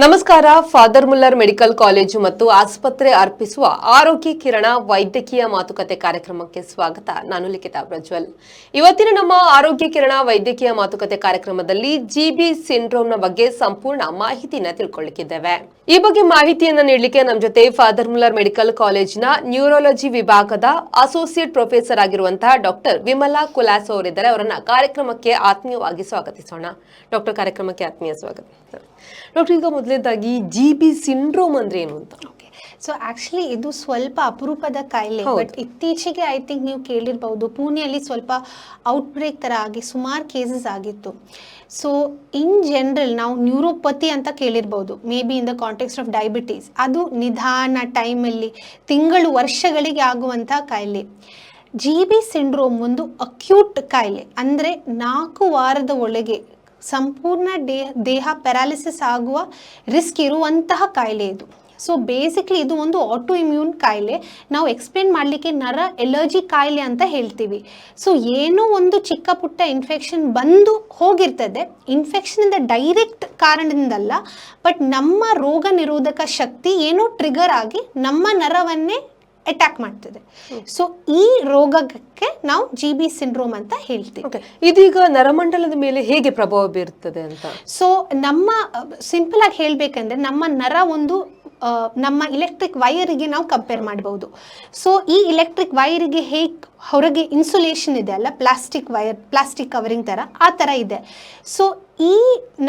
ನಮಸ್ಕಾರ. Father Muller medical college ಮತ್ತು ಆಸ್ಪತ್ರೆ ಅರ್ಪಿಸುವ ಆರೋಗ್ಯ ಕಿರಣ ವೈದ್ಯಕೀಯ ಮಾತುಕತೆ ಕಾರ್ಯಕ್ರಮಕ್ಕೆ ಸ್ವಾಗತ. ನಾನು ಲಿಖಿತಾ ಪ್ರಜ್ವಲ್. ಇವತ್ತಿನ ನಮ್ಮ ಆರೋಗ್ಯ ಕಿರಣ ವೈದ್ಯಕೀಯ ಮಾತುಕತೆ ಕಾರ್ಯಕ್ರಮದಲ್ಲಿ ಜಿಬಿ ಸಿಂಡ್ರೋಮ್ನ ಬಗ್ಗೆ ಸಂಪೂರ್ಣ ಮಾಹಿತಿಯನ್ನು ತಿಳ್ಕೊಳ್ಳಿಕ್ಕಿದ್ದೇವೆ. ಈ ಬಗ್ಗೆ ಮಾಹಿತಿಯನ್ನು ನೀಡಲಿಕ್ಕೆ ನಮ್ಮ ಜೊತೆ ಫಾದರ್ ಮುಲ್ಲರ್ ಮೆಡಿಕಲ್ ಕಾಲೇಜಿನ ನ್ಯೂರಾಲಜಿ ವಿಭಾಗದ ಅಸೋಸಿಯೇಟ್ ಪ್ರೊಫೆಸರ್ ಆಗಿರುವಂತಹ ಡಾಕ್ಟರ್ ವಿಮಲಾ ಕುಲಾಸ್ ಅವರಿದ್ದಾರೆ. ಅವರನ್ನ ಕಾರ್ಯಕ್ರಮಕ್ಕೆ ಆತ್ಮೀಯವಾಗಿ ಸ್ವಾಗತಿಸೋಣ. ಡಾಕ್ಟರ್, ಕಾರ್ಯಕ್ರಮಕ್ಕೆ ಆತ್ಮೀಯ ಸ್ವಾಗತ. ಡಾಕ್ಟರ್, ಈಗ ಮೊದಲನೇದಾಗಿ ಜಿಬಿ ಸಿಂಡ್ರೋಮ್ ಅಂದ್ರೆ ಏನು ಅಂತ? ಸೊ ಆಕ್ಚುಲಿ ಇದು ಸ್ವಲ್ಪ ಅಪರೂಪದ ಕಾಯಿಲೆ. ಬಟ್ ಇತ್ತೀಚೆಗೆ ಐ ಥಿಂಕ್ ನೀವು ಕೇಳಿರ್ಬಹುದು, ಪುಣೆಯಲ್ಲಿ ಸ್ವಲ್ಪ ಔಟ್ಬ್ರೇಕ್ ತರ ಆಗಿ ಸುಮಾರು ಕೇಸಸ್ ಆಗಿತ್ತು. ಸೊ ಇನ್ ಜನರಲ್ ನಾವು ನ್ಯೂರೋಪತಿ ಅಂತ ಕೇಳಿರ್ಬೋದು, maybe in the context of diabetes. ಅದು ನಿಧಾನ ಟೈಮಲ್ಲಿ ತಿಂಗಳು ವರ್ಷಗಳಿಗೆ ಆಗುವಂಥ ಕಾಯಿಲೆ. ಜಿಬಿ ಸಿಂಡ್ರೋಮ್ ಒಂದು ಅಕ್ಯೂಟ್ ಕಾಯಿಲೆ, ಅಂದರೆ 4 ವಾರದ ಒಳಗೆ ಸಂಪೂರ್ಣ ದೇಹ ಪ್ಯಾರಾಲಿಸಿಸ್ ಆಗುವ ರಿಸ್ಕ್ ಇರುವಂತಹ ಕಾಯಿಲೆ ಇದು. ಸೊ ಬೇಸಿಕ್ಲಿ ಇದು ಒಂದು ಆಟೋ ಇಮ್ಯೂನ್ ಕಾಯಿಲೆ. ನಾವು ಎಕ್ಸ್ಪ್ಲೇನ್ ಮಾಡಲಿಕ್ಕೆ ನರ ಎಲರ್ಜಿ ಕಾಯಿಲೆ ಅಂತ ಹೇಳ್ತೀವಿ. ಸೊ ಏನೋ ಒಂದು ಚಿಕ್ಕ ಪುಟ್ಟ ಇನ್ಫೆಕ್ಷನ್ ಬಂದು ಹೋಗಿರ್ತದೆ. ಇನ್ಫೆಕ್ಷನಿಂದ ಡೈರೆಕ್ಟ್ ಕಾರಣದಿಂದಲ್ಲ, ಬಟ್ ನಮ್ಮ ರೋಗ ನಿರೋಧಕ ಶಕ್ತಿ ಏನೋ ಟ್ರಿಗರ್ ಆಗಿ ನಮ್ಮ ನರವನ್ನೇ ಅಟ್ಯಾಕ್ ಮಾಡ್ತದೆ. ಸೊ ಈ ರೋಗಕ್ಕೆ ನಾವು ಜಿಬಿ ಸಿಂಡ್ರೋಮ್ ಅಂತ ಹೇಳ್ತೀವಿ. ಇದೀಗ ನರಮಂಡಲದ ಮೇಲೆ ಹೇಗೆ ಪ್ರಭಾವ ಬೀರುತ್ತದೆ ಅಂತ? ಸೊ ನಮ್ಮ ಸಿಂಪಲ್ ಆಗಿ ಹೇಳ್ಬೇಕಂದ್ರೆ, ನಮ್ಮ ನರ ಒಂದು ನಮ್ಮ ಇಲೆಕ್ಟ್ರಿಕ್ ವೈರಿಗೆ ನಾವು ಕಂಪೇರ್ ಮಾಡಬಹುದು. ಸೊ ಈ ಇಲೆಕ್ಟ್ರಿಕ್ ವೈರಿಗೆ ಹೇಗೆ ಹೊರಗೆ ಇನ್ಸುಲೇಷನ್ ಇದೆ ಅಲ್ಲ, ಪ್ಲಾಸ್ಟಿಕ್ ವೈರ್, ಪ್ಲಾಸ್ಟಿಕ್ ಕವರಿಂಗ್ ಥರ, ಆ ಥರ ಇದೆ. ಸೊ ಈ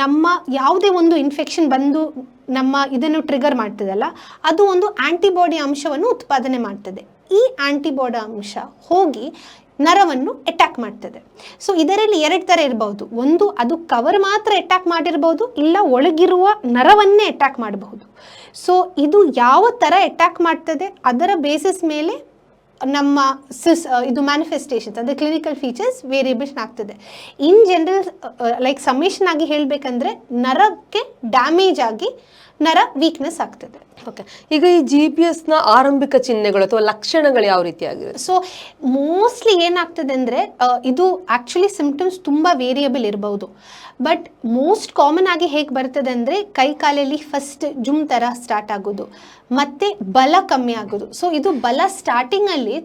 ನಮ್ಮ ಯಾವುದೇ ಒಂದು ಇನ್ಫೆಕ್ಷನ್ ಬಂದು ನಮ್ಮ ಇದನ್ನು ಟ್ರಿಗರ್ ಮಾಡ್ತದಲ್ಲ, ಅದು ಒಂದು ಆಂಟಿಬಾಡಿ ಅಂಶವನ್ನು ಉತ್ಪಾದನೆ ಮಾಡ್ತದೆ. ಈ ಆಂಟಿಬಾಡಿ ಅಂಶ ಹೋಗಿ ನರವನ್ನು ಅಟ್ಯಾಕ್ ಮಾಡ್ತದೆ. ಸೊ ಇದರಲ್ಲಿ 2 ಥರ ಇರಬಹುದು. ಒಂದು, ಅದು ಕವರ್ ಮಾತ್ರ ಅಟ್ಯಾಕ್ ಮಾಡಿರಬಹುದು, ಇಲ್ಲ ಒಳಗಿರುವ ನರವನ್ನೇ ಅಟ್ಯಾಕ್ ಮಾಡಬಹುದು. ಸೊ ಇದು ಯಾವ ಥರ ಅಟ್ಯಾಕ್ ಮಾಡ್ತದೆ ಅದರ ಬೇಸಿಸ್ ಮೇಲೆ ನಮ್ಮ ಇದು ಮ್ಯಾನಿಫೆಸ್ಟೇಷನ್ಸ್ ಅಂದರೆ ಕ್ಲಿನಿಕಲ್ ಫೀಚರ್ಸ್ ವೇರಿಯೇಷನ್ ಆಗ್ತದೆ. ಇನ್ ಜನರಲ್ ಲೈಕ್ ಸಮೇಷನ್ ಆಗಿ ಹೇಳಬೇಕಂದ್ರೆ, ನರಕ್ಕೆ ಡ್ಯಾಮೇಜ್ ಆಗಿ ನರ ವೀಕ್ನೆಸ್ ಆಗ್ತದೆ. ಓಕೆ, ಈಗ ಈ GPS ನ ಆರಂಭಿಕ ಚಿಹ್ನೆಗಳು ಅಥವಾ ಲಕ್ಷಣಗಳು ಯಾವ ರೀತಿಯಾಗಿದೆ? ಸೊ ಮೋಸ್ಟ್ಲಿ ಏನಾಗ್ತದೆ ಅಂದರೆ, ಇದು ಆ್ಯಕ್ಚುಲಿ ಸಿಂಪ್ಟಮ್ಸ್ ತುಂಬ ವೇರಿಯಬಲ್ ಇರಬಹುದು. ಬಟ್ ಮೋಸ್ಟ್ ಕಾಮನ್ ಆಗಿ ಹೇಗೆ ಬರ್ತದೆ ಅಂದರೆ, ಕೈ ಕಾಲಲ್ಲಿ ಫಸ್ಟ್ ಜುಮ್ ಥರ ಸ್ಟಾರ್ಟ್ ಆಗೋದು, ಮತ್ತು ಬಲ ಕಮ್ಮಿ ಆಗೋದು. ಸೊ ಇದು ಬಲ ಸ್ಟಾರ್ಟಿಂಗಲ್ಲಿ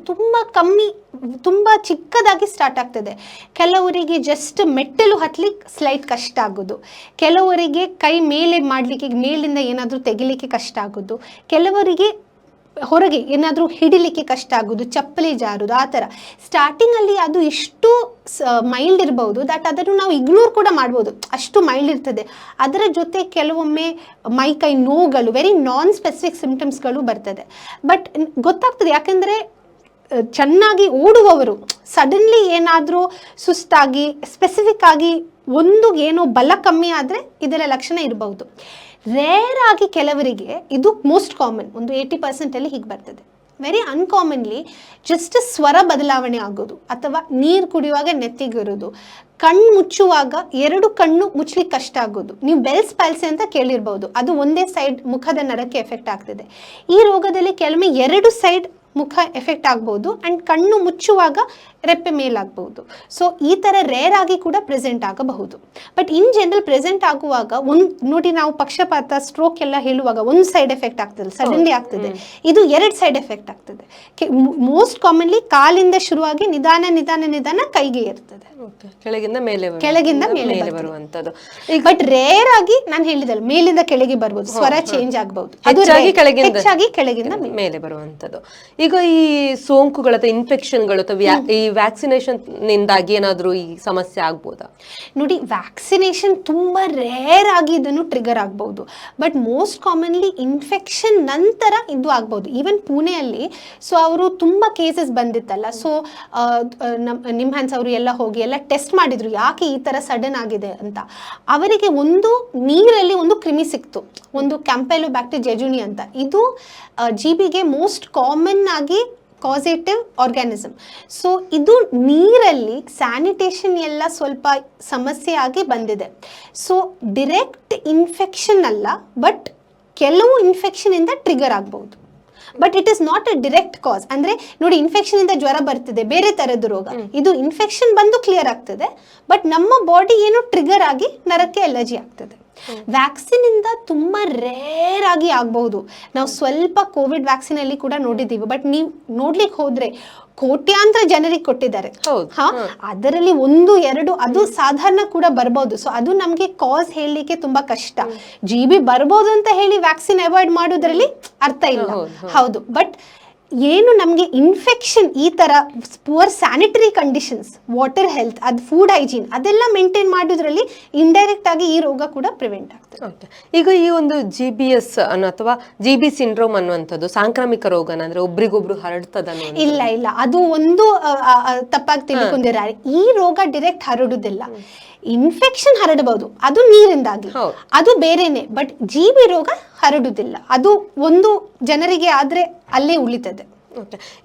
ತುಂಬ ಚಿಕ್ಕದಾಗಿ ಸ್ಟಾರ್ಟ್ ಆಗ್ತದೆ. ಕೆಲವರಿಗೆ ಜಸ್ಟ್ ಮೆಟ್ಟಲು ಹತ್ತಲಿಕ್ಕೆ ಸ್ಲೈಟ್ ಕಷ್ಟ ಆಗೋದು, ಕೆಲವರಿಗೆ ಕೈ ಮೇಲೆ ಮಾಡಲಿಕ್ಕೆ, ಮೇಲಿಂದ ಏನಾದರೂ ತೆಗಿಲಿಕ್ಕೆ ಕಷ್ಟ ಆಗೋದು, ಕೆಲವರಿಗೆ ಹೊರಗೆ ಏನಾದರೂ ಹಿಡಿಲಿಕ್ಕೆ ಕಷ್ಟ ಆಗೋದು, ಚಪ್ಪಲಿ ಜಾರೋದು, ಆ ಥರ. ಸ್ಟಾರ್ಟಿಂಗಲ್ಲಿ ಅದು ಇಷ್ಟು ಮೈಲ್ಡ್ ಇರ್ಬೋದು ದಟ್ ಅದನ್ನು ನಾವು ಇಗ್ನೋರ್ ಕೂಡ ಮಾಡ್ಬೋದು, ಅಷ್ಟು ಮೈಲ್ಡ್ ಇರ್ತದೆ. ಅದರ ಜೊತೆ ಕೆಲವೊಮ್ಮೆ ಮೈ ಕೈ ನೋವುಗಳು, ವೆರಿ ನಾನ್ ಸ್ಪೆಸಿಫಿಕ್ ಸಿಂಪ್ಟಮ್ಸ್ಗಳು ಬರ್ತದೆ. ಬಟ್ ಗೊತ್ತಾಗ್ತದೆ, ಯಾಕೆಂದರೆ ಚೆನ್ನಾಗಿ ಓಡುವವರು ಸಡನ್ಲಿ ಏನಾದರೂ ಸುಸ್ತಾಗಿ ಸ್ಪೆಸಿಫಿಕ್ ಆಗಿ ಒಂದು ಏನೋ ಬಲ ಕಮ್ಮಿ ಆದರೆ ಇದರ ಲಕ್ಷಣ ಇರಬಹುದು. ರೇರ್ ಆಗಿ ಕೆಲವರಿಗೆ ಇದು ಮೋಸ್ಟ್ ಕಾಮನ್, ಒಂದು 80% ಹೀಗೆ ಬರ್ತದೆ. ವೆರಿ ಅನ್ಕಾಮನ್ಲಿ ಜಸ್ಟ್ ಸ್ವರ ಬದಲಾವಣೆ ಆಗೋದು, ಅಥವಾ ನೀರು ಕುಡಿಯುವಾಗ ನೆತ್ತಿಗಿರೋದು, ಕಣ್ಣು ಮುಚ್ಚುವಾಗ 2 ಕಣ್ಣು ಮುಚ್ಚಲಿಕ್ಕೆ ಕಷ್ಟ ಆಗೋದು. ನೀವು ಬೆಲ್ಸ್ ಪ್ಯಾಲ್ಸಿ ಅಂತ ಕೇಳಿರ್ಬೋದು, ಅದು ಒಂದೇ ಸೈಡ್ ಮುಖದ ನರಕ್ಕೆ ಎಫೆಕ್ಟ್ ಆಗ್ತದೆ. ಈ ರೋಗದಲ್ಲಿ ಕೆಲವೊಮ್ಮೆ 2 ಸೈಡ್ ಮುಖ ಎಫೆಕ್ಟ್ ಆಗ್ಬೋದು ಆ್ಯಂಡ್ ಕಣ್ಣು ಮುಚ್ಚುವಾಗ ರೆಪ್ಪೆ ಮೇಲಾಗಬಹುದು. ಸೊ ಈ ಥರ ರೇರ್ ಆಗಿ ಕೂಡ ಪ್ರೆಸೆಂಟ್ ಆಗಬಹುದು. ಬಟ್ ಇನ್ ಜನರಲ್ ಪ್ರೆಸೆಂಟ್ ಆಗುವಾಗ ನೋಡಿ, ನಾವು ಪಕ್ಷಪಾತ, ಸ್ಟ್ರೋಕ್ ಎಲ್ಲ ಹೇಳುವಾಗ ಒಂದು ಸೈಡ್ ಎಫೆಕ್ಟ್ ಆಗ್ತದೆ, ಸಡನ್ಲಿ ಆಗ್ತದೆ. ಇದು 2 ಸೈಡ್ ಎಫೆಕ್ಟ್ ಆಗ್ತದೆ. ಮೋಸ್ಟ್ ಕಾಮನ್ಲಿ ಕಾಲಿಂದ ಶುರುವಾಗಿ ನಿಧಾನ ಕೈಗೆ ಇರ್ತದೆ, ಕೆಳಗಿಂದ ಮೇಲೆ ಬರುವಂತದ್ದು. ಬಟ್ ರೇರ್ ಆಗಿ ನಾನು ಹೇಳಿದಲ್ಲ, ಮೇಲಿಂದ ಕೆಳಗೆ ಬರ್ಬೋದು, ಸ್ವರ ಚೇಂಜ್ ಆಗಬಹುದು, ಅದು ಹೆಚ್ಚಾಗಿ ಕೆಳಗಿಂದ ಮೇಲೆ ಬರುವಂತದ್ದು. ಈಗ ಈ ಸೋಂಕುಗಳ ಅಥವಾ ಇನ್ಫೆಕ್ಷನ್ಗಳು ಅಥವಾ ಈ ವ್ಯಾಕ್ಸಿನೇಷನ್ ನಿಂದಾಗಿ ಏನಾದರೂ ಈ ಸಮಸ್ಯೆ ಆಗ್ಬೋದಾ? ನೋಡಿ, ವ್ಯಾಕ್ಸಿನೇಷನ್ ತುಂಬ ರೇರ್ ಆಗಿ ಇದನ್ನು ಟ್ರಿಗರ್ ಆಗ್ಬಹುದು. ಬಟ್ ಮೋಸ್ಟ್ ಕಾಮನ್ಲಿ ಇನ್ಫೆಕ್ಷನ್ ನಂತರ ಇದು ಆಗ್ಬಹುದು. ಈವನ್ ಪುಣೆಯಲ್ಲಿ ಸೊ ಅವರು ತುಂಬ ಕೇಸಸ್ ಬಂದಿತ್ತಲ್ಲ, ಸೊ ನಿಮ್ಹಾನ್ಸ್ ಅವರು ಎಲ್ಲ ಹೋಗಿ ಎಲ್ಲ ಟೆಸ್ಟ್ ಮಾಡಿದ್ರು, ಯಾಕೆ ಈ ಥರ ಸಡನ್ ಆಗಿದೆ ಅಂತ. ಅವರಿಗೆ ಒಂದು ನೀರಲ್ಲಿ ಒಂದು ಕ್ರಿಮಿ ಸಿಕ್ತು, ಒಂದು ಕ್ಯಾಂಪೆಲೋಬ್ಯಾಕ್ಟರ್ ಜೆಜುನಿ ಅಂತ. ಇದು ಜಿಬಿಗೆ ಮೋಸ್ಟ್ ಕಾಮನ್ ಆಗಿ ಕಾಸೇಟಿವ್ ಆರ್ಗ್ಯಾನಿಸಮ್. ಸೊ ಇದು ನೀರಲ್ಲಿ ಸ್ಯಾನಿಟೇಷನ್ ಎಲ್ಲ ಸ್ವಲ್ಪ ಸಮಸ್ಯೆ ಆಗಿ ಬಂದಿದೆ. ಸೊ ಡಿರೆಕ್ಟ್ ಇನ್ಫೆಕ್ಷನ್ ಅಲ್ಲ, ಬಟ್ ಕೆಲವು ಇನ್ಫೆಕ್ಷನಿಂದ ಟ್ರಿಗರ್ ಆಗ್ಬಹುದು. But it is not a direct cause. ಅಂದರೆ ನೋಡಿ, ಇನ್ಫೆಕ್ಷನ್ ಇಂದ ಜ್ವರ ಬರ್ತಿದೆ, ಬೇರೆ ಥರದ ರೋಗ. ಇದು ಇನ್ಫೆಕ್ಷನ್ ಬಂದು ಕ್ಲಿಯರ್ ಆಗ್ತದೆ, ಬಟ್ ನಮ್ಮ ಬಾಡಿ ಏನು ಟ್ರಿಗರ್ ಆಗಿ ನರಕ್ಕೆ ಅಲರ್ಜಿ ಆಗ್ತದೆ. ವ್ಯಾಕ್ಸಿನ್ ಇಂದ ತುಂಬಾ ರೇರ್ ಆಗಿ ಆಗಬಹುದು. ನಾವು ಸ್ವಲ್ಪ ಕೋವಿಡ್ ವ್ಯಾಕ್ಸಿನ್ ಅಲ್ಲಿ ಕೂಡ ನೋಡಿದ್ದೀವಿ. ಬಟ್ ನೀವು ನೋಡ್ಲಿಕ್ಕೆ ಹೋದ್ರೆ ಕೋಟ್ಯಾಂತರ ಜನರಿಗೆ ಕೊಟ್ಟಿದ್ದಾರೆ. ಅದರಲ್ಲಿ 1-2 ಅದು ಸಾಧಾರಣ ಕೂಡ ಬರ್ಬೋದು. ಸೊ ಅದು ನಮ್ಗೆ ಕಾಸ್ ಹೇಳಲಿಕ್ಕೆ ತುಂಬಾ ಕಷ್ಟ. GB ಬರ್ಬೋದು ಅಂತ ಹೇಳಿ ವ್ಯಾಕ್ಸಿನ್ ಅವಾಯ್ಡ್ ಮಾಡೋದ್ರಲ್ಲಿ ಅರ್ಥ ಇಲ್ಲ. ಹೌದು, ಬಟ್ ಏನು ನಮಗೆ ಇನ್ಫೆಕ್ಷನ್ ಈ ತರ poor sanitary conditions, water health, ಅದು ಫುಡ್ ಹೈಜೀನ್ ಅದೆಲ್ಲ ಮೇಂಟೈನ್ ಮಾಡೋದ್ರಲ್ಲಿ ಇಂಡೈರೆಕ್ಟ್ ಆಗಿ ಈ ರೋಗ ಕೂಡ ಪ್ರಿವೆಂಟ್ ಆಗ್ತದೆ. ಈಗ ಈ ಒಂದು GBS ಅಥವಾ GB ಸಿಂಡ್ರೋಮ್ ಅನ್ನುವಂಥದ್ದು ಸಾಂಕ್ರಾಮಿಕ ರೋಗನ, ಅಂದ್ರೆ ಒಬ್ರಿಗೊಬ್ರು ಹರಡ್ತದ? ಇಲ್ಲ, ಅದು ಒಂದು ತಪ್ಪಾಗಿ ತಿಳ್ಕೊಂಡಿದ್ದಾರೆ. ಈ ರೋಗ ಡೈರೆಕ್ಟ್ ಹರಡುದಿಲ್ಲ. ಇನ್ಫೆಕ್ಷನ್ ಹರಡಬಹುದು, ಅದು ನೀರಿಂದಾಗಿ, ಅದು ಬೇರೆನೆ. ಬಟ್ GB ರೋಗ ಹರಡುದಿಲ್ಲ. ಅದು ಒಂದು ಜನರಿಗೆ ಆದ್ರೆ ಅಲ್ಲೇ ಉಳಿತದೆ.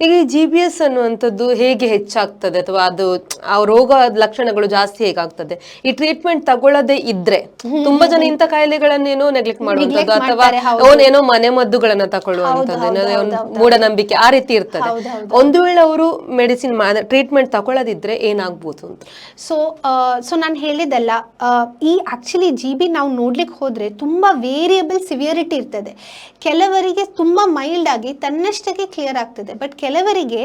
ಈಗ ಈ GBS ಅನ್ನುವಂಥದ್ದು ಹೇಗೆ ಹೆಚ್ಚಾಗ್ತದೆ, ಅಥವಾ ಅದು ಆ ರೋಗ ಲಕ್ಷಣಗಳು ಜಾಸ್ತಿ ಹೇಗಾಗ್ತದೆ? ಈ ಟ್ರೀಟ್ಮೆಂಟ್ ತಗೊಳ್ಳದೆ ಇದ್ರೆ ತುಂಬಾ ಜನ ಇಂಥ ಕಾಯಿಲೆಗಳನ್ನೇನೋ ನೆಗ್ಲೆಕ್ಟ್ ಮಾಡುವಂಥದ್ದು, ಅಥವಾ ಅವನೇನೋ ಮನೆ ಮದ್ದುಗಳನ್ನ ತಗೊಳ್ಳುವಂಥದ್ದು, ಮೂಢನಂಬಿಕೆ ಆ ರೀತಿ ಇರ್ತದೆ. ಒಂದು ವೇಳೆ ಅವರು ಮೆಡಿಸಿನ್ ಟ್ರೀಟ್ಮೆಂಟ್ ತಗೊಳ್ಳದಿದ್ರೆ ಏನಾಗ್ಬೋದು ಅಂತ? ಸೊ ನಾನು ಹೇಳಿದಲ್ಲ, ಈ ಆಕ್ಚುಲಿ GB ನಾವು ನೋಡ್ಲಿಕ್ಕೆ ಹೋದ್ರೆ ತುಂಬಾ ವೇರಿಯಬಲ್ ಸಿವಿಯರಿಟಿ ಇರ್ತದೆ. ಕೆಲವರಿಗೆ ತುಂಬಾ ಮೈಲ್ಡ್ ಆಗಿ ತನ್ನಷ್ಟಕ್ಕೆ ಕ್ಲಿಯರ್ ಆಗ್ತದೆ. ಬಟ್ ಕೆಲವರಿಗೆ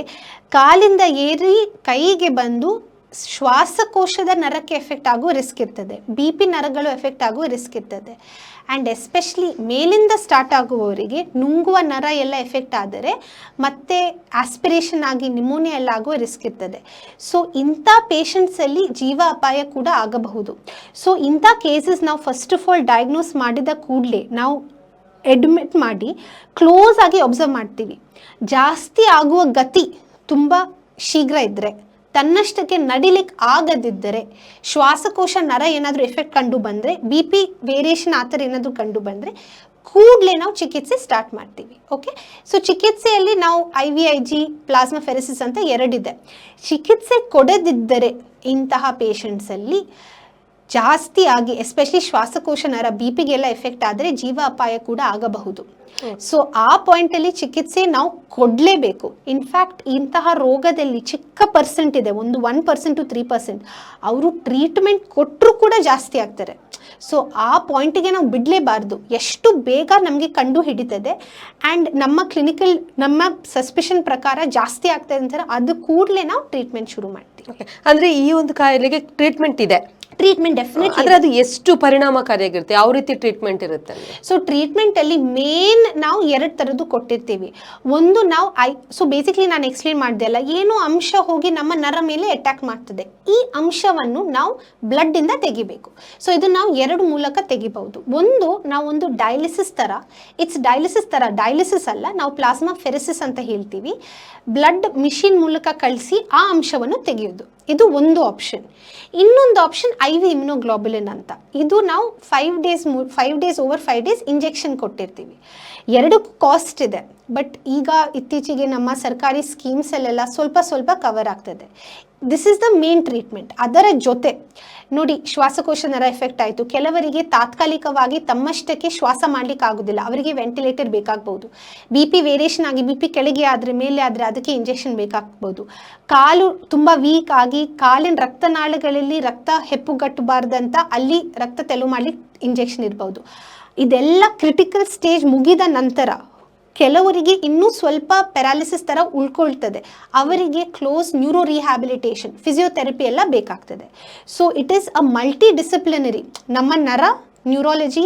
ಕಾಲಿಂದ ಏರಿ ಕೈಗೆ ಬಂದು ಶ್ವಾಸಕೋಶದ ನರಕ್ಕೆ ಎಫೆಕ್ಟ್ ಆಗುವ ರಿಸ್ಕ್ ಇರ್ತದೆ. BP ನರಗಳು ಎಫೆಕ್ಟ್ ಆಗುವ ರಿಸ್ಕ್ ಇರ್ತದೆ. ಆ್ಯಂಡ್ ಎಸ್ಪೆಷಲಿ ಮೇಲಿಂದ ಸ್ಟಾರ್ಟ್ ಆಗುವವರಿಗೆ ನುಂಗುವ ನರ ಎಲ್ಲ ಎಫೆಕ್ಟ್ ಆದರೆ ಮತ್ತೆ ಆಸ್ಪಿರೇಷನ್ ಆಗಿ ನಿಮೋನಿಯಾ ಎಲ್ಲ ಆಗುವ ರಿಸ್ಕ್ ಇರ್ತದೆ. ಸೊ ಇಂಥ ಪೇಷಂಟ್ಸಲ್ಲಿ ಜೀವ ಅಪಾಯ ಕೂಡ ಆಗಬಹುದು. ಸೊ ಇಂಥ ಕೇಸಸ್ ನಾವು ಫಸ್ಟ್ ಆಫ್ ಆಲ್ ಡಯಾಗ್ನೋಸ್ ಮಾಡಿದ ಕೂಡಲೇ ನಾವು ಅಡ್ಮಿಟ್ ಮಾಡಿ ಕ್ಲೋಸ್ ಆಗಿ ಅಬ್ಸರ್ವ್ ಮಾಡ್ತೀವಿ. ಜಾಸ್ತಿ ಆಗುವ ಗತಿ ತುಂಬ ಶೀಘ್ರ ಇದ್ದರೆ, ತನ್ನಷ್ಟಕ್ಕೆ ನಡಿಲಿಕ್ಕೆ ಆಗದಿದ್ದರೆ, ಶ್ವಾಸಕೋಶ ನರ ಏನಾದರೂ ಎಫೆಕ್ಟ್ ಕಂಡು ಬಂದರೆ, BP ವೇರಿಯೇಷನ್ ಆ ಥರ ಏನಾದರೂ ಕಂಡು ಬಂದರೆ ಕೂಡಲೇ ನಾವು ಚಿಕಿತ್ಸೆ ಸ್ಟಾರ್ಟ್ ಮಾಡ್ತೀವಿ. ಓಕೆ, ಸೊ ಚಿಕಿತ್ಸೆಯಲ್ಲಿ ನಾವು IVIG, ಪ್ಲಾಸ್ಮಾ ಫೆರೆಸಿಸ್ ಅಂತ 2 ಇದೆ. ಚಿಕಿತ್ಸೆ ಕೊಡದಿದ್ದರೆ ಇಂತಹ ಪೇಷಂಟ್ಸಲ್ಲಿ ಜಾಸ್ತಿ ಆಗಿ ಎಸ್ಪೆಷಲಿ ಶ್ವಾಸಕೋಶ ನರ BPಗೆಲ್ಲ ಎಫೆಕ್ಟ್ ಆದರೆ ಜೀವ ಅಪಾಯ ಕೂಡ ಆಗಬಹುದು. ಸೊ ಆ ಪಾಯಿಂಟಲ್ಲಿ ಚಿಕಿತ್ಸೆ ನಾವು ಕೊಡಲೇಬೇಕು. ಇನ್ಫ್ಯಾಕ್ಟ್ ಇಂತಹ ರೋಗದಲ್ಲಿ ಚಿಕ್ಕ ಪರ್ಸೆಂಟ್ ಇದೆ, ಒಂದು 1% to 3%, ಅವರು ಟ್ರೀಟ್ಮೆಂಟ್ ಕೊಟ್ಟರು ಕೂಡ ಜಾಸ್ತಿ ಆಗ್ತಾರೆ. ಸೊ ಆ ಪಾಯಿಂಟಿಗೆ ನಾವು ಬಿಡಲೇಬಾರ್ದು. ಎಷ್ಟು ಬೇಗ ನಮಗೆ ಕಂಡು ಹಿಡಿತದೆ ಆ್ಯಂಡ್ ನಮ್ಮ ಸಸ್ಪಿಷನ್ ಪ್ರಕಾರ ಜಾಸ್ತಿ ಆಗ್ತದೆ ಅಂತಾರೆ, ಅದು ಕೂಡಲೇ ನಾವು ಟ್ರೀಟ್ಮೆಂಟ್ ಶುರು ಮಾಡ್ತೀವಿ. ಅಂದರೆ ಈ ಒಂದು ಕಾಯಿಲೆಗೆ ಟ್ರೀಟ್ಮೆಂಟ್ ಇದೆ? Treatment definitely. ಆದರೆ ಅದು ಎಷ್ಟು ಪರಿಣಾಮಕಾರಿಯಾಗಿರುತ್ತೆ? ಯಾವ ರೀತಿ ಟ್ರೀಟ್ಮೆಂಟ್ ಇರುತ್ತೆ? ಸೊ ಟ್ರೀಟ್ಮೆಂಟಲ್ಲಿ ಮೇನ್ ನಾವು 2 ಥರದ್ದು ಕೊಟ್ಟಿರ್ತೀವಿ. ಒಂದು ನಾವು ಸೊ ಬೇಸಿಕ್ಲಿ ನಾನು ಎಕ್ಸ್ಪ್ಲೇನ್ ಮಾಡಿದೆ ಅಲ್ಲ, ಏನೋ ಅಂಶ ಹೋಗಿ ನಮ್ಮ ನರ ಮೇಲೆ ಅಟ್ಯಾಕ್ ಮಾಡ್ತದೆ. ಈ ಅಂಶವನ್ನು ನಾವು ಬ್ಲಡ್ಡಿಂದ ತೆಗಿಬೇಕು. ಸೊ ಇದು ನಾವು 2 ಮೂಲಕ ತೆಗಿಬಹುದು. ಒಂದು ಡಯಾಲಿಸಿಸ್ ಥರ, ಡಯಾಲಿಸಿಸ್ ಅಲ್ಲ, ನಾವು ಪ್ಲಾಸ್ಮಾ ಫೆರೆಸಿಸ್ ಅಂತ ಹೇಳ್ತೀವಿ. ಬ್ಲಡ್ ಮಿಷಿನ್ ಮೂಲಕ ಕಳಿಸಿ ಆ ಅಂಶವನ್ನು ತೆಗೆಯೋದು, ಇದು ಒಂದು ಆಪ್ಷನ್. ಇನ್ನೊಂದು ಆಪ್ಷನ್ IV ಇಮ್ಯುನೋಗ್ಲೋಬುಲಿನ್ ಅಂತ. ಇದು ನಾವು 5 ಡೇಸ್ ಓವರ್ 5 ಡೇಸ್ ಇಂಜೆಕ್ಷನ್ ಕೊಟ್ಟಿರ್ತೀವಿ. 2ಕ್ಕೂ ಕಾಸ್ಟ್ ಇದೆ. ಬಟ್ ಈಗ ಇತ್ತೀಚೆಗೆ ನಮ್ಮ ಸರ್ಕಾರಿ ಸ್ಕೀಮ್ಸಲ್ಲೆಲ್ಲ ಸ್ವಲ್ಪ ಕವರ್ ಆಗ್ತದೆ. This is the main treatment. ಅದರ ಜೊತೆ ನೋಡಿ, ಶ್ವಾಸಕೋಶ ನರ ಎಫೆಕ್ಟ್ ಆಯಿತು, ಕೆಲವರಿಗೆ ತಾತ್ಕಾಲಿಕವಾಗಿ ತಮ್ಮಷ್ಟಕ್ಕೆ ಶ್ವಾಸ ಮಾಡಲಿಕ್ಕೆ ಆಗೋದಿಲ್ಲ, ಅವರಿಗೆ ವೆಂಟಿಲೇಟರ್ ಬೇಕಾಗ್ಬೋದು. BP ವೇರಿಯೇಷನ್ ಆಗಿ BP ಕೆಳಗೆ ಆದರೆ ಮೇಲೆ ಆದರೆ ಅದಕ್ಕೆ ಇಂಜೆಕ್ಷನ್ ಬೇಕಾಗ್ಬೋದು. ಕಾಲು ತುಂಬ ವೀಕ್ ಆಗಿ ಕಾಲಿನ ರಕ್ತನಾಳಗಳಲ್ಲಿ ರಕ್ತ ಹೆಪ್ಪುಗಟ್ಟಬಾರ್ದಂತ ಅಲ್ಲಿ ರಕ್ತ ತೆಳು ಮಾಡಲಿಕ್ಕೆ ಇಂಜೆಕ್ಷನ್ ಇರ್ಬೋದು. ಇದೆಲ್ಲ ಕ್ರಿಟಿಕಲ್ ಸ್ಟೇಜ್ ಮುಗಿದ ನಂತರ ಕೆಲವರಿಗೆ ಇನ್ನೂ ಸ್ವಲ್ಪ ಪ್ಯಾರಾಲಿಸಿಸ್ ಥರ ಉಳ್ಕೊಳ್ತದೆ, ಅವರಿಗೆ ಕ್ಲೋಸ್ ನ್ಯೂರೋ ರಿಹ್ಯಾಬಿಲಿಟೇಷನ್, ಫಿಸಿಯೋಥೆರಪಿ ಎಲ್ಲ ಬೇಕಾಗ್ತದೆ. So it is a multi disciplinary. ನಮ್ಮ ನರ, ನ್ಯೂರಾಲಜಿ,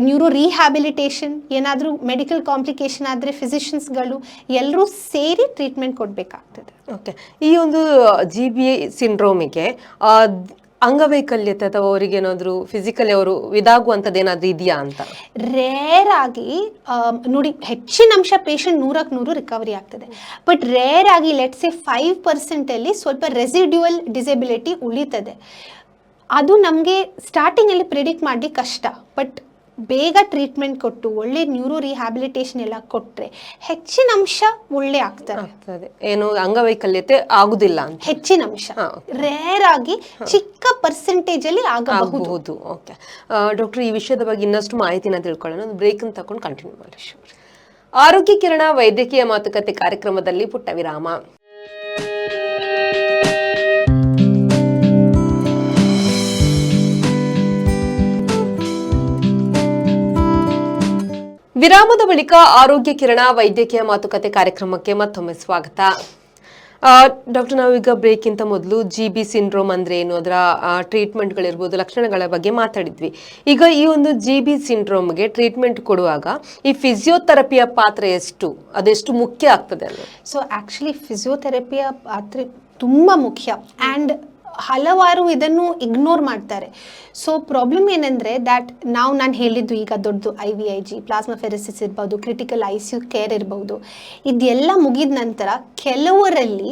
ನ್ಯೂರೋ ರಿಹ್ಯಾಬಿಲಿಟೇಷನ್, ಏನಾದರೂ ಮೆಡಿಕಲ್ ಕಾಂಪ್ಲಿಕೇಶನ್ ಆದರೆ ಫಿಸಿಷಿಯನ್ಸ್ಗಳು ಎಲ್ಲರೂ ಸೇರಿ ಟ್ರೀಟ್ಮೆಂಟ್ ಕೊಡಬೇಕಾಗ್ತದೆ. ಓಕೆ, ಈ ಒಂದು GBA ಸಿಂಡ್ರೋಮಿಗೆ ಅಂಗವೈಕಲ್ಯತೆ ಅಥವಾ ಅವರಿಗೆ ಏನಾದರೂ ಫಿಸಿಕಲಿ ಅವರು ಇದಾಗುವಂಥದ್ದು ಏನಾದರೂ ಇದೆಯಾ ಅಂತ? ರೇರ್ ಆಗಿ ನೋಡಿ, ಹೆಚ್ಚಿನ ಅಂಶ ಪೇಷಂಟ್ 100ಕ್ಕೆ 100 ರಿಕವರಿ ಆಗ್ತದೆ. ಬಟ್ ರೇರ್ ಆಗಿ ಲೆಟ್ಸ್ ಸೇ 5% ಸ್ವಲ್ಪ ರೆಸಿಡ್ಯುವಲ್ ಡಿಸೆಬಿಲಿಟಿ ಉಳಿತದೆ. ಅದು ನಮಗೆ ಸ್ಟಾರ್ಟಿಂಗಲ್ಲಿ ಪ್ರಿಡಿಕ್ಟ್ ಮಾಡಿ ಕಷ್ಟ. ಬಟ್ ಬೇಗ ಟ್ರೀಟ್ಮೆಂಟ್ ಕೊಟ್ಟು ಒಳ್ಳೆ ನ್ಯೂರೋ ರಿಹ್ಯಾಬಿಲಿಟೇಷನ್ ಎಲ್ಲ ಕೊಟ್ಟರೆ ಹೆಚ್ಚಿನ ಅಂಶ ಒಳ್ಳೆ ಆಗ್ತದೆ. ಏನು ಅಂಗವೈಕಲ್ಯತೆ ಆಗುದಿಲ್ಲ ಅಂತ? ಹೆಚ್ಚಿನ ಅಂಶ, ರೇರ್ ಆಗಿ ಚಿಕ್ಕ ಪರ್ಸೆಂಟೇಜ್ ಅಲ್ಲಿ ಆಗಬಹುದು. ಓಕೆ ಡಾಕ್ಟರ್, ಈ ವಿಷಯದ ಬಗ್ಗೆ ಇನ್ನಷ್ಟು ಮಾಹಿತಿನ ತಿಳ್ಕೊಳ್ಳೋಣ. ಒಂದು ಬ್ರೇಕ್ ಅನ್ನು ತಗೊಂಡು ಕಂಟಿನ್ಯೂ ಮಾಡಿ. ಆರೋಗ್ಯ ಕಿರಣ ವೈದ್ಯಕೀಯ ಮಾತುಕತೆ ಕಾರ್ಯಕ್ರಮದಲ್ಲಿ ಪುಟ್ಟ ವಿರಾಮ. ವಿರಾಮದ ಬಳಿಕ ಆರೋಗ್ಯ ಕಿರಣ ವೈದ್ಯಕೀಯ ಮಾತುಕತೆ ಕಾರ್ಯಕ್ರಮಕ್ಕೆ ಮತ್ತೊಮ್ಮೆ ಸ್ವಾಗತ. ಡಾಕ್ಟರ್, ನಾವೀಗ ಬ್ರೇಕ್ಗಿಂತ ಮೊದಲು GB ಸಿಂಡ್ರೋಮ್ ಅಂದ್ರೆ ಏನು, ಅದರ ಟ್ರೀಟ್ಮೆಂಟ್ಗಳಿರ್ಬೋದು, ಲಕ್ಷಣಗಳ ಬಗ್ಗೆ ಮಾತಾಡಿದ್ವಿ. ಈಗ ಈ ಒಂದು GB ಸಿಂಡ್ರೋಮ್ಗೆ ಟ್ರೀಟ್ಮೆಂಟ್ ಕೊಡುವಾಗ ಈ ಫಿಸಿಯೋಥೆರಪಿಯ ಪಾತ್ರ ಅದೆಷ್ಟು ಮುಖ್ಯ ಆಗ್ತದೆ ಅಲ್ವ? ಸೊ ಆ್ಯಕ್ಚುಲಿ ಫಿಸಿಯೋಥೆರಪಿಯ ಪಾತ್ರ ತುಂಬ ಮುಖ್ಯ ಆ್ಯಂಡ್ ಹಲವಾರು ಇದನ್ನು ಇಗ್ನೋರ್ ಮಾಡ್ತಾರೆ. ಸೊ ಪ್ರಾಬ್ಲಮ್ ಏನಂದರೆ ನಾನು ಹೇಳಿದ್ದು ಈಗ ದೊಡ್ಡದು IVIG, ಪ್ಲಾಸ್ಮಾಫೆರೆಸಿಸ್ ಇರ್ಬೋದು, ಕ್ರಿಟಿಕಲ್ ICU ಕೇರ್ ಇರ್ಬೋದು, ಇದೆಲ್ಲ ಮುಗಿದ ನಂತರ ಕೆಲವರಲ್ಲಿ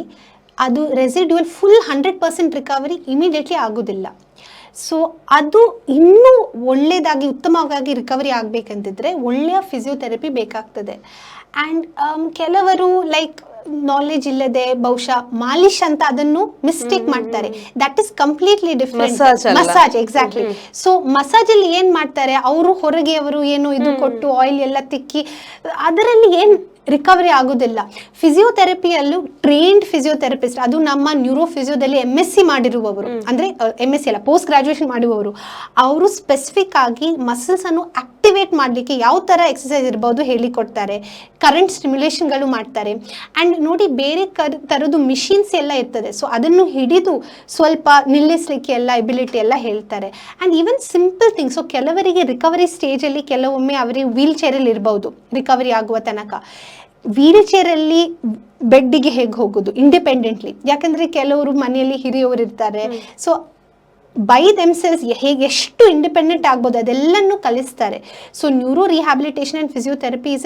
ಅದು ರೆಸಿಡ್ಯೂಯಲ್ ಫುಲ್ 100% ರಿಕವರಿ ಇಮಿಡಿಯೇಟ್ಲಿ ಆಗೋದಿಲ್ಲ. ಸೊ ಅದು ಇನ್ನೂ ಒಳ್ಳೆಯದಾಗಿ ಉತ್ತಮವಾಗಿ ರಿಕವರಿ ಆಗಬೇಕಂತಿದ್ರೆ ಒಳ್ಳೆಯ ಫಿಸಿಯೋಥೆರಪಿ ಬೇಕಾಗ್ತದೆ. ಆ್ಯಂಡ್ ಕೆಲವರು ನಾಲೆಜ್ ಇಲ್ಲದೆ ಬಹುಶಃ ಮಾಲಿಶ್ ಅಂತ ಅದನ್ನು ಮಿಸ್ಟೇಕ್ ಮಾಡ್ತಾರೆ. That is completely different. Massage, exactly. So massage ಅಲ್ಲಿ ಏನ್ ಮಾಡ್ತಾರೆ, ಅವರು ಹೊರಗೆ ಅವರು ಏನು ಇದು ಕೊಟ್ಟು ಆಯಿಲ್ ಎಲ್ಲ ತಿಕ್ಕಿ ಅದರಲ್ಲಿ ಏನ್ ರಿಕವರಿ ಆಗೋದಿಲ್ಲ. ಫಿಸಿಯೋಥೆರಪಿಯಲ್ಲೂ ಟ್ರೈನ್ಡ್ ಫಿಸಿಯೋಥೆರಪಿಸ್ಟ್, ಅದು ನಮ್ಮ ನ್ಯೂರೋ ಫಿಸಿಯೋದಲ್ಲಿ MSc ಮಾಡಿರುವವರು, ಅಂದರೆ MSc ಅಲ್ಲ, ಪೋಸ್ಟ್ ಗ್ರಾಜುಯೇಷನ್ ಮಾಡಿರುವವರು, ಅವರು ಸ್ಪೆಸಿಫಿಕ್ ಆಗಿ ಮಸಲ್ಸ್ ಅನ್ನು ಆಕ್ಟಿವೇಟ್ ಮಾಡಲಿಕ್ಕೆ ಯಾವ ಥರ ಎಕ್ಸಸೈಸ್ ಇರ್ಬೋದು ಹೇಳಿಕೊಡ್ತಾರೆ. ಕರೆಂಟ್ ಸ್ಟಿಮ್ಯುಲೇಷನ್ಗಳು ಮಾಡ್ತಾರೆ. ಆ್ಯಂಡ್ ನೋಡಿ, ಬೇರೆ ಥರದ್ದು ಮಿಷಿನ್ಸ್ ಎಲ್ಲ ಇರ್ತದೆ. ಸೊ ಅದನ್ನು ಹಿಡಿದು ಸ್ವಲ್ಪ ನಿಲ್ಲಿಸಲಿಕ್ಕೆ ಎಲ್ಲ ಎಬಿಲಿಟಿ ಎಲ್ಲ ಹೇಳ್ತಾರೆ. And even simple things. So ಕೆಲವರಿಗೆ ರಿಕವರಿ ಸ್ಟೇಜಲ್ಲಿ ಕೆಲವೊಮ್ಮೆ ಅವರಿಗೆ ವೀಲ್ ಚೇರಲ್ಲಿ ಇರ್ಬೋದು ರಿಕವರಿ ಆಗುವ ತನಕ. ವೀಲ್ ಚೇರಲ್ಲಿ ಬೆಡ್ಡಿಗೆ ಹೇಗೆ ಹೋಗೋದು ಇಂಡಿಪೆಂಡೆಂಟ್ಲಿ, ಯಾಕಂದರೆ ಕೆಲವರು ಮನೆಯಲ್ಲಿ ಹಿರಿಯವರು ಇರ್ತಾರೆ. ಸೊ ಬೈ ದೆಮ್ಸೆಲ್ಸ್ ಹೇಗೆ ಎಷ್ಟು ಇಂಡಿಪೆಂಡೆಂಟ್ ಆಗ್ಬೋದು ಅದೆಲ್ಲನೂ ಕಲಿಸ್ತಾರೆ. So neuro rehabilitation and physiotherapy is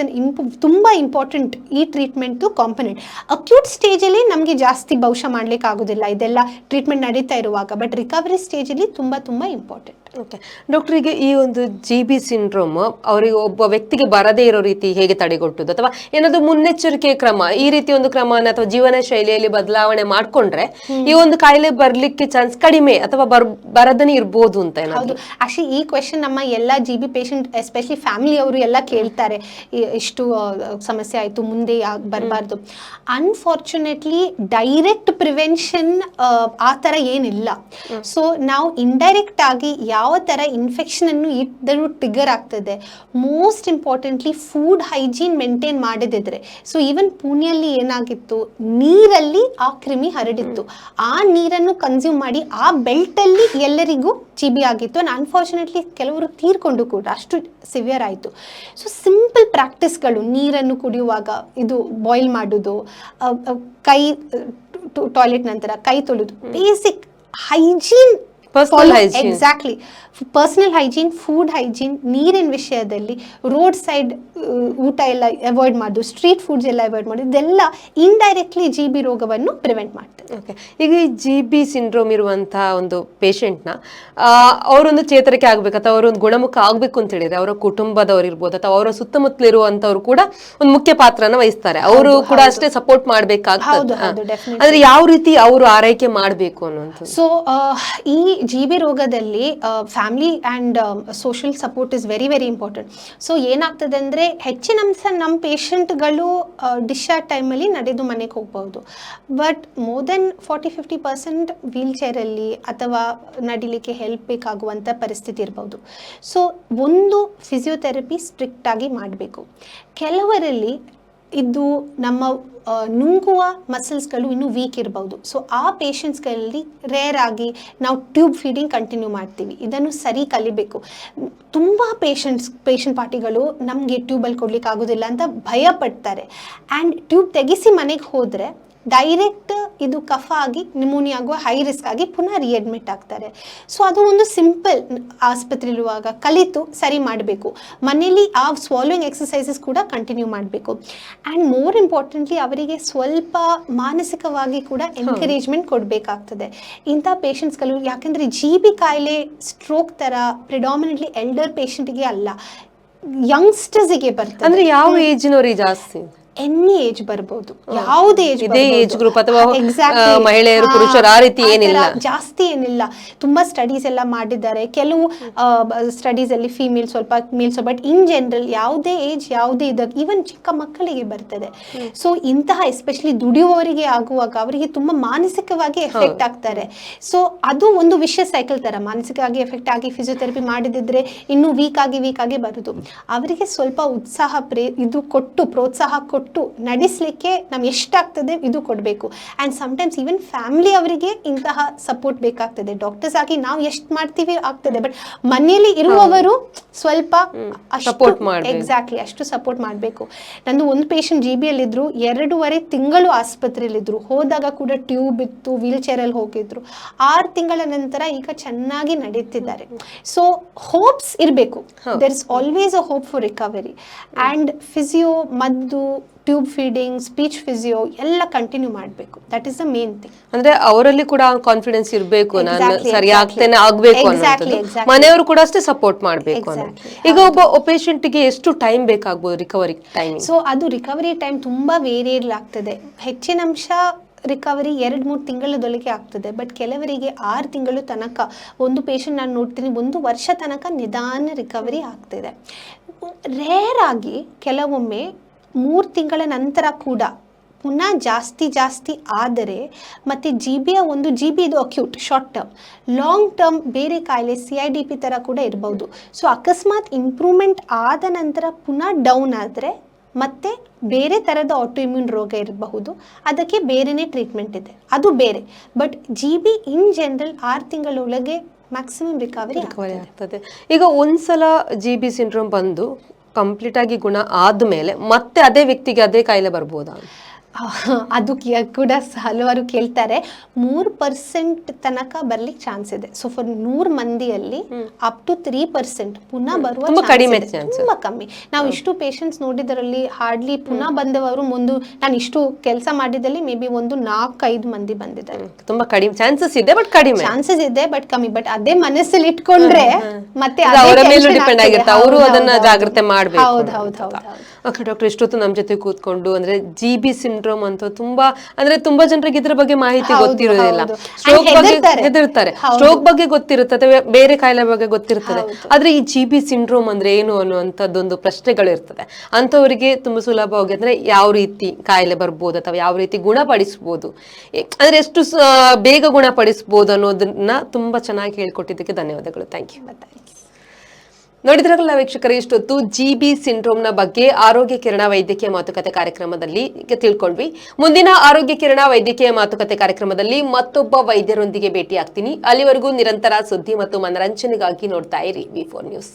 ತುಂಬ ಇಂಪಾರ್ಟೆಂಟ್ ಈ ಟ್ರೀಟ್ಮೆಂಟ್ದು ಕಾಂಪೊನೆಂಟ್. ಅಕ್ಯೂಟ್ ಸ್ಟೇಜಲ್ಲಿ ನಮಗೆ ಜಾಸ್ತಿ ಬಹುಶಃ ಮಾಡಲಿಕ್ಕೆ ಆಗೋದಿಲ್ಲ ಇದೆಲ್ಲ ಟ್ರೀಟ್ಮೆಂಟ್ ನಡೀತಾ ಇರುವಾಗ, ಬಟ್ ರಿಕವರಿ ಸ್ಟೇಜಲ್ಲಿ ತುಂಬ ಇಂಪಾರ್ಟೆಂಟ್. ಓಕೆ ಡಾಕ್ಟರ್, ಈಗ ಈ ಒಂದು GB ಸಿಂಡ್ರೋಮ್ ಅವರಿಗೆ ಒಬ್ಬ ವ್ಯಕ್ತಿಗೆ ಬರದೇ ಇರೋ ರೀತಿ ಹೇಗೆ ತಡೆಗಟ್ಟುದು, ಅಥವಾ ಏನಾದ್ರು ಮುನ್ನೆಚ್ಚರಿಕೆ ಕ್ರಮ, ಈ ರೀತಿ ಒಂದು ಕ್ರಮನ ಅಥವಾ ಜೀವನ ಶೈಲಿಯಲ್ಲಿ ಬದಲಾವಣೆ ಮಾಡ್ಕೊಂಡ್ರೆ ಈ ಒಂದು ಕಾಯಿಲೆ ಬರ್ಲಿಕ್ಕೆ ಚಾನ್ಸ್ ಕಡಿಮೆ ಅಥವಾ ಬರದನೇ ಇರ್ಬೋದು ಅಂತ? ಹೌದು, ಆಕ್ಚುಲಿ ಈ ಕ್ವೆಶನ್ ನಮ್ಮ ಎಲ್ಲ GB ಪೇಷಂಟ್ ಎಸ್ಪೆಷಲಿ ಫ್ಯಾಮಿಲಿ ಅವರು ಎಲ್ಲ ಕೇಳ್ತಾರೆ. ಇಷ್ಟು ಸಮಸ್ಯೆ ಆಯಿತು, ಮುಂದೆ ಬರಬಾರ್ದು. ಅನ್ಫಾರ್ಚುನೇಟ್ಲಿ ಡೈರೆಕ್ಟ್ ಪ್ರಿವೆನ್ಷನ್ ಆ ಥರ ಏನಿಲ್ಲ. ಸೊ ನಾವು ಇಂಡೈರೆಕ್ಟ್ ಆಗಿ ಯಾವ ಥರ ಇನ್ಫೆಕ್ಷನ್ ಅನ್ನು ಇದ್ದರೂ ಟ್ರಿಗರ್ ಆಗ್ತದೆ. Most importantly food hygiene maintain ಮಾಡದಿದ್ರೆ. ಸೊ ಈವನ್ ಪುಣೆಯಲ್ಲಿ ಏನಾಗಿತ್ತು, ನೀರಲ್ಲಿ ಆ ಕ್ರಿಮಿ ಹರಡಿತ್ತು. ಆ ನೀರನ್ನು ಕನ್ಸ್ಯೂಮ್ ಮಾಡಿ ಆ ಬೆಲ್ಟಲ್ಲಿ ಎಲ್ಲರಿಗೂ GB ಆಗಿತ್ತು. ಆ್ಯಂಡ್ ಅನ್ಫಾರ್ಚುನೇಟ್ಲಿ ಕೆಲವರು ತೀರ್ಕೊಂಡು ಕೂಡ, ಅಷ್ಟು ಸಿವಿಯರ್ ಆಯಿತು. ಸೊ ಸಿಂಪಲ್ ಪ್ರಾಕ್ಟೀಸ್ಗಳು, ನೀರನ್ನು ಕುಡಿಯುವಾಗ ಇದು ಬಾಯ್ಲ್ ಮಾಡೋದು, ಕೈ ಟಾಯ್ಲೆಟ್ ನಂತರ ಕೈ ತೊಳೆದು, basic hygiene, exactly personal hygiene, food hygiene, ನೀರಿನ ವಿಷಯದಲ್ಲಿ ರೋಡ್ ಸೈಡ್ ಊಟ ಎಲ್ಲ ಅವಾಯ್ಡ್ ಮಾಡೋದು, ಸ್ಟ್ರೀಟ್ ಫುಡ್ಸ್ ಎಲ್ಲ ಅವಾಯ್ಡ್ ಮಾಡೋದು, ಇದೆಲ್ಲ ಇಂಡೈರೆಕ್ಟ್ಲಿ GB ರೋಗವನ್ನು ಪ್ರಿವೆಂಟ್ ಮಾಡ್ತದೆ. ಓಕೆ, ಈಗ ಈ GB ಸಿಂಡ್ರೋಮ್ ಇರುವಂತಹ ಒಂದು ಪೇಷಂಟ್ನ ಅವರೊಂದು ಚೇತರಿಕೆ ಆಗ್ಬೇಕು ಅಥವಾ ಅವರೊಂದು ಗುಣಮುಖ ಆಗ್ಬೇಕು ಅಂತ ಹೇಳಿದ್ರೆ ಅವರ ಕುಟುಂಬದವರು ಇರ್ಬೋದು ಅಥವಾ ಅವರ ಸುತ್ತಮುತ್ತಲಿರುವಂತವ್ರು ಕೂಡ ಒಂದು ಮುಖ್ಯ ಪಾತ್ರನ ವಹಿಸ್ತಾರೆ. ಅವರು ಕೂಡ ಅಷ್ಟೇ ಸಪೋರ್ಟ್ ಮಾಡ್ಬೇಕಾಗ್ತದೆ. ಅಂದ್ರೆ ಯಾವ ರೀತಿ ಅವರು ಆರೈಕೆ ಮಾಡಬೇಕು ಅನ್ನುವಂಥದ್ದು. ಸೊ ಈ GB ರೋಗದಲ್ಲಿ family and social support is very important. So ಏನಾಗ್ತದೆ ಅಂದರೆ ಹೆಚ್ಚಿನ ಅಂಶ ನಮ್ಮ ಪೇಷಂಟ್ಗಳು ಡಿಸ್ಚಾರ್ಜ್ ಟೈಮಲ್ಲಿ ನಡೆದು ಮನೆಗೆ ಹೋಗ್ಬೋದು. ಬಟ್ ಮೋರ್ ದೆನ್ 40-50% ವೀಲ್ ಚೇರಲ್ಲಿ ಅಥವಾ ನಡಿಲಿಕ್ಕೆ ಹೆಲ್ಪ್ ಬೇಕಾಗುವಂಥ ಪರಿಸ್ಥಿತಿ ಇರ್ಬೋದು. ಸೊ ಒಂದು ಫಿಸಿಯೋಥೆರಪಿ ಸ್ಟ್ರಿಕ್ಟಾಗಿ ಮಾಡಬೇಕು. ಕೆಲವರಲ್ಲಿ ಇದು ನಮ್ಮ ನುಂಗುವ ಮಸಲ್ಸ್ಗಳು ಇನ್ನೂ ವೀಕ್ ಇರ್ಬೋದು. ಸೊ ಆ ಪೇಷಂಟ್ಸ್ಗಳಲ್ಲಿ ರೇರ್ ಆಗಿ ನಾವು ಟ್ಯೂಬ್ ಫೀಡಿಂಗ್ ಕಂಟಿನ್ಯೂ ಮಾಡ್ತೀವಿ. ಇದನ್ನು ಸರಿ ಕಲಿಬೇಕು. ತುಂಬ ಪೇಷಂಟ್ ಪಾರ್ಟಿಗಳು ನಮಗೆ ಟ್ಯೂಬಲ್ಲಿ ಕೊಡ್ಲಿಕ್ಕೆ ಆಗೋದಿಲ್ಲ ಅಂತ ಭಯ ಪಡ್ತಾರೆ. ಆ್ಯಂಡ್ ಟ್ಯೂಬ್ ತೆಗಿಸಿ ಮನೆಗೆ ಹೋದರೆ ಡೈರೆಕ್ಟ್ ಇದು ಕಫ ಆಗಿ ನ್ಯೂಮೋನಿಯಾ ಆಗುವ ಹೈ ರಿಸ್ಕ್ ಆಗಿ ಪುನಃ ರಿಅಡ್ಮಿಟ್ ಆಗ್ತಾರೆ. ಸೊ ಅದು ಒಂದು ಸಿಂಪಲ್ ಆಸ್ಪತ್ರೆಲಿರುವಾಗ ಕಲಿತು ಸರಿ ಮಾಡಬೇಕು. ಮನೆಯಲ್ಲಿ ಆ ಸ್ವಾಲೋಯಿಂಗ್ ಎಕ್ಸಸೈಸಸ್ ಕೂಡ ಕಂಟಿನ್ಯೂ ಮಾಡಬೇಕು. ಆ್ಯಂಡ್ ಮೋರ್ ಇಂಪಾರ್ಟೆಂಟ್ಲಿ ಅವರಿಗೆ ಸ್ವಲ್ಪ ಮಾನಸಿಕವಾಗಿ ಕೂಡ ಎನ್ಕರೇಜ್ಮೆಂಟ್ ಕೊಡಬೇಕಾಗ್ತದೆ ಇಂಥ ಪೇಷಂಟ್ಸ್ಗಳು. ಯಾಕೆಂದರೆ GB ಕಾಯಿಲೆ ಸ್ಟ್ರೋಕ್ ಥರ ಪ್ರಿಡಾಮಿನೆಂಟ್ಲಿ ಎಲ್ಡರ್ ಪೇಷಂಟ್ಗೆ ಅಲ್ಲ, ಯಂಗ್ಸ್ಟರ್ಸಿಗೆ ಬರ್ತದೆ. ಅಂದರೆ ಯಾವ ಏಜ್ನವ್ರಿಗೆ ಜಾಸ್ತಿ? ಎನಿ ಏಜ್ ಬರ್ಬೋದು, ಯಾವುದೇ ಏಜ್ ಇದೇ ಏಜ್ ಗ್ರೂಪ್ ಅಥವಾ ಮಹಿಳೆಯರು ಪುರುಷರು ಆ ರೀತಿ ಏನಿಲ್ಲ, ಜಾಸ್ತಿ ಏನಿಲ್ಲ. ತುಂಬಾ ಸ್ಟಡೀಸ್ ಎಲ್ಲ ಮಾಡಿದ್ದಾರೆ, ಕೆಲವು ಸ್ಟಡೀಸ್ ಅಲ್ಲಿ ಫೀಮೇಲ್ ಸ್ವಲ್ಪ ಮೇಲ್ ಸ್ವಲ್ಪ, ಬಟ್ ಇನ್ ಜನರಲ್ ಯಾವುದೇ ಏಜ್ ಯಾವುದೇ ಇದಾಗ ಈವನ್ ಚಿಕ್ಕ ಮಕ್ಕಳಿಗೆ ಬರ್ತದೆ. ಸೊ ಇಂತಹ ಎಸ್ಪೆಷಲಿ ದುಡಿಯುವವರಿಗೆ ಆಗುವಾಗ ಅವರಿಗೆ ತುಂಬಾ ಮಾನಸಿಕವಾಗಿ ಎಫೆಕ್ಟ್ ಆಗ್ತಾರೆ. ಸೊ ಅದು ಒಂದು ವಿಷಯ ಸೈಕಲ್ ತರ, ಮಾನಸಿಕವಾಗಿ ಎಫೆಕ್ಟ್ ಆಗಿ ಫಿಸಿಯೋಥೆರಪಿ ಮಾಡಿದಿದ್ರೆ ಇನ್ನೂ ವೀಕ್ ಆಗಿ ಬರುದು. ಅವರಿಗೆ ಸ್ವಲ್ಪ ಉತ್ಸಾಹ ಇದು ಕೊಟ್ಟು, ಪ್ರೋತ್ಸಾಹ ಕೊಟ್ಟು ನಡೆಸಲಿಕ್ಕೆ ನಮ್ಗೆ ಎಷ್ಟಾಗ್ತದೆ ಇದು ಕೊಡಬೇಕು. ಆ್ಯಂಡ್ ಸಮ್ಟೈಮ್ಸ್ ಈವನ್ ಫ್ಯಾಮಿಲಿ ಅವರಿಗೆ ಇಂತಹ ಸಪೋರ್ಟ್ ಬೇಕಾಗ್ತದೆ. ಡಾಕ್ಟರ್ಸ್ ಆಗಿ ನಾವು ಎಷ್ಟು ಮಾಡ್ತೀವಿ ಆಗ್ತದೆ, ಬಟ್ ಮನೆಯಲ್ಲಿ ಇರುವವರು ಸ್ವಲ್ಪ ಸಪೋರ್ಟ್ ಮಾಡಬೇಕು. ಎಕ್ಸಾಕ್ಟ್ಲಿ ಅಷ್ಟು ಸಪೋರ್ಟ್ ಮಾಡಬೇಕು. ನಂದು ಒಂದು ಪೇಷಂಟ್ GB ಯಲ್ಲಿದ್ರು, 2.5 ತಿಂಗಳು ಆಸ್ಪತ್ರೆಯಲ್ಲಿದ್ರು. ಹೋದಾಗ ಕೂಡ ಟ್ಯೂಬ್ ಇತ್ತು, ವೀಲ್ ಚೇರಲ್ಲಿ ಹೋಗಿದ್ರು. 6 ತಿಂಗಳ ನಂತರ ಈಗ ಚೆನ್ನಾಗಿ ನಡೀತಿದ್ದಾರೆ. ಸೊ ಹೋಪ್ಸ್ ಇರಬೇಕು, there is always a hope for recovery. And physio, ಮದ್ದು, ಟ್ಯೂಬ್ ಫೀಡಿಂಗ್, ಸ್ಪೀಚ್ ಫಿಸಿಯೋ ಎಲ್ಲ ಕಂಟಿನ್ಯೂ ಮಾಡಬೇಕು. That is the main thing. ಅಂದ್ರೆ ಅವರಲ್ಲಿ ಕೂಡ ಕಾನ್ಫಿಡೆನ್ಸ್ ಇರಬೇಕು, ನಾನು ಸರಿ ಆಗ್ತೇನೆ ಆಗ್ಬೇಕು ಅನ್ನೋದು. ಮನೆಯವರು ಕೂಡ ಅಷ್ಟೇ ಸಪೋರ್ಟ್ ಮಾಡಬೇಕು ಅನ್ನೋದು. ಈಗ ಒಬ್ಬ ಪೇಷಂಟ್ ಗೆ ಎಷ್ಟು ಟೈಮ್ ಬೇಕಾಗಬಹುದು ರಿಕವರಿ ಟೈಮ್? ಸೊ ಅದು ರಿಕವರಿ ಟೈಮ್ ತುಂಬಾ ವೇರಿಯೇಬಲ್ ಆಗ್ತದೆ. ಹೆಚ್ಚಿನ ಅಂಶ ರಿಕವರಿ 2-3 ತಿಂಗಳದೊಳಗೆ ಆಗ್ತದೆ, ಬಟ್ ಕೆಲವರಿಗೆ 6 ತಿಂಗಳು ತನಕ, ಒಂದು ಪೇಷಂಟ್ ನಾನು ನೋಡ್ತೀನಿ 1 ವರ್ಷ ತನಕ ನಿಧಾನ ರಿಕವರಿ ಆಗ್ತಿದೆ. ರೇರ್ ಆಗಿ ಕೆಲವೊಮ್ಮೆ 3 ತಿಂಗಳ ನಂತರ ಕೂಡ ಪುನಃ ಜಾಸ್ತಿ ಆದರೆ, ಮತ್ತು ಒಂದು GB ಇದು acute short term, long term ಬೇರೆ ಕಾಯಿಲೆ CIDP ಥರ ಕೂಡ ಇರ್ಬೋದು. ಸೊ ಅಕಸ್ಮಾತ್ ಇಂಪ್ರೂವ್ಮೆಂಟ್ ಆದ ನಂತರ ಪುನಃ ಡೌನ್ ಆದರೆ ಮತ್ತೆ ಬೇರೆ ಥರದ ಆಟೋಇಮ್ಯೂನ್ ರೋಗ ಇರಬಹುದು, ಅದಕ್ಕೆ ಬೇರೆನೇ ಟ್ರೀಟ್ಮೆಂಟ್ ಇದೆ, ಅದು ಬೇರೆ. ಬಟ್ GB ಇನ್ ಜನರಲ್ 6 ತಿಂಗಳೊಳಗೆ ಮ್ಯಾಕ್ಸಿಮಮ್ ರಿಕವರಿ ಆಗ್ತದೆ. ಈಗ ಒಂದ್ಸಲ GB ಸಿಂಡ್ರೋಮ್ ಬಂದು ಕಂಪ್ಲೀಟ್ ಆಗಿ ಗುಣ ಆದ್ಮೇಲೆ ಮತ್ತೆ ಅದೇ ವ್ಯಕ್ತಿಗೆ ಅದೇ ಕಾಯಿಲೆ ಬರ್ಬೋದಾ? ಅದು ಕೂಡ ಹಲವಾರು ಕೇಳ್ತಾರೆ. 3% ತನಕ ಬರ್ಲಿಕ್ಕೆ ಚಾನ್ಸ್ ಇದೆ. ಸೊ ಫಾರ್ 100 ಮಂದಿಯಲ್ಲಿ ಅಪ್ ಟು 3% ಪುನಃ ಬರುವ ತುಂಬಾ ಕಮ್ಮಿ. ನಾವು ಇಷ್ಟು ಪೇಷಂಟ್ಸ್ ನೋಡಿದರಲ್ಲಿ ಹಾರ್ಡ್ಲಿ ಪುನಃ ಬಂದವರು ನಾನು ಇಷ್ಟು ಕೆಲಸ ಮಾಡಿದಲ್ಲಿ ಮೇ ಬಿ 4-5 ಮಂದಿ ಬಂದಿದ್ದಾರೆ. ತುಂಬಾ ಕಡಿಮೆ ಚಾನ್ಸಸ್ ಇದೆ, ಬಟ್ ಕಮ್ಮಿ. ಬಟ್ ಅದೇ ಮನಸ್ಸಲ್ಲಿ ಇಟ್ಕೊಂಡ್ರೆ ಮತ್ತೆ ಅವರ ಮೇಲೂ ಡಿಪೆಂಡ್ ಆಗಿರುತ್ತೆ, ಅವರು ಅದನ್ನ ಜಾಗ್ರತೆ ಮಾಡಬೇಕು. ಹೌದು. ಓಕೆ ಡಾಕ್ಟರ್, ಇಷ್ಟೊತ್ತು ನಮ್ಮ ಜೊತೆ ಕೂತ್ಕೊಂಡು ಅಂದ್ರೆ GB ಸಿಂಡ್ರೋಮ್ ಅಂತ ತುಂಬಾ ಜನರಿಗೆ ಇದ್ರ ಬಗ್ಗೆ ಮಾಹಿತಿ ಗೊತ್ತಿರೋದಿಲ್ಲ. ಸ್ಟ್ರೋಕ್ ಬಗ್ಗೆ ಹೆದರ್ತಾರೆ, ಸ್ಟ್ರೋಕ್ ಬಗ್ಗೆ ಗೊತ್ತಿರುತ್ತೆ ಅಥವಾ ಬೇರೆ ಕಾಯಿಲೆ ಬಗ್ಗೆ ಗೊತ್ತಿರ್ತದೆ, ಆದ್ರೆ ಈ GB ಸಿಂಡ್ರೋಮ್ ಅಂದ್ರೆ ಏನು ಅನ್ನುವಂಥದ್ದೊಂದು ಪ್ರಶ್ನೆಗಳು ಇರ್ತದೆ. ಅಂತವರಿಗೆ ತುಂಬಾ ಸುಲಭವಾಗಿ ಅಂದ್ರೆ ಯಾವ ರೀತಿ ಕಾಯಿಲೆ ಬರ್ಬೋದು ಅಥವಾ ಯಾವ ರೀತಿ ಗುಣಪಡಿಸಬಹುದು, ಅಂದ್ರೆ ಎಷ್ಟು ಬೇಗ ಗುಣಪಡಿಸಬಹುದು ಅನ್ನೋದನ್ನ ತುಂಬಾ ಚೆನ್ನಾಗಿ ಹೇಳ್ಕೊಟ್ಟಿದ್ದಕ್ಕೆ ಧನ್ಯವಾದಗಳು. Thank you. ನೋಡಿದ್ರಲ್ಲ ವೀಕ್ಷಕರೇ, ಇಷ್ಟೊತ್ತು GB ಸಿಂಡ್ರೋಮ್ನ ಬಗ್ಗೆ ಆರೋಗ್ಯ ಕಿರಣ ವೈದ್ಯಕೀಯ ಮಾತುಕತೆ ಕಾರ್ಯಕ್ರಮದಲ್ಲಿ ತಿಳ್ಕೊಂಡ್ವಿ. ಮುಂದಿನ ಆರೋಗ್ಯ ಕಿರಣ ವೈದ್ಯಕೀಯ ಮಾತುಕತೆ ಕಾರ್ಯಕ್ರಮದಲ್ಲಿ ಮತ್ತೊಬ್ಬ ವೈದ್ಯರೊಂದಿಗೆ ಭೇಟಿ ಆಗ್ತೀನಿ. ಅಲ್ಲಿವರೆಗೂ ನಿರಂತರ ಸುದ್ದಿ ಮತ್ತು ಮನರಂಜನೆಗಾಗಿ ನೋಡ್ತಾ ಇರಿ V4 ನ್ಯೂಸ್.